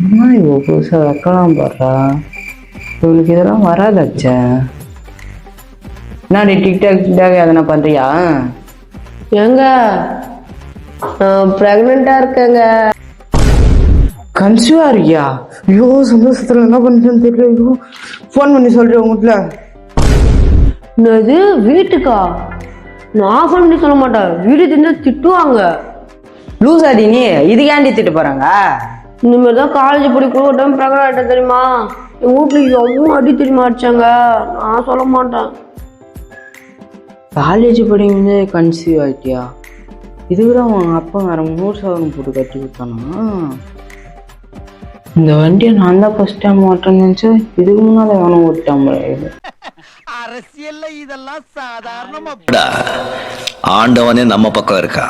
இவ புதுசா வைக்கலாம் பாடுறா. இவளுக்கு இதெல்லாம் வராதாச்சே. என்ன நீ டிக்டாக் எதனா பண்றியா? ஏங்க நான் பிரெக்னெண்டா இருக்கேங்க. கன்சியூவா இருக்கியா? ஐயோ சந்தோஷத்துல என்ன பண்ணுறேன்னு தெரியல. ஐயோ ஃபோன் பண்ணி சொல்றேன் உங்க வீட்டுல. என்னது வீட்டுக்கா? நான் ஃபோன் பண்ணி சொல்ல மாட்டேன், வீடு தெரிஞ்சா திட்டுவாங்க. லூஸ் ஆடி நீ இதுக்காண்டி திட்டு போறாங்க. இனிமேல் தான் காலேஜ் படிக்கும் ஒரு டைம் பிரெக்னென்ட் ஆகிட்டேன் தெரியுமா? என் வீட்டுல எவ்வளோ அடி தெரியுமா அடிச்சாங்க. நான் சொல்ல மாட்டேன். காலேஜ் படிக்கும்போது கன்சீவ் ஆயிட்டியா? இதுக்குதான் அவங்க அப்பா வேற 3,000 போட்டு கட்டி கொடுத்தானா? இந்த வண்டியை நான் தான் ஃபர்ஸ்ட் டைம் ஓட்டுறேன்னு நினைச்சு இதுக்கு முன்னால எவனும் ஓட்டாம. அரசியல்ல இதெல்லாம் சாதாரணமா. ஆண்டவனே நம்ம பக்கம் இருக்கா.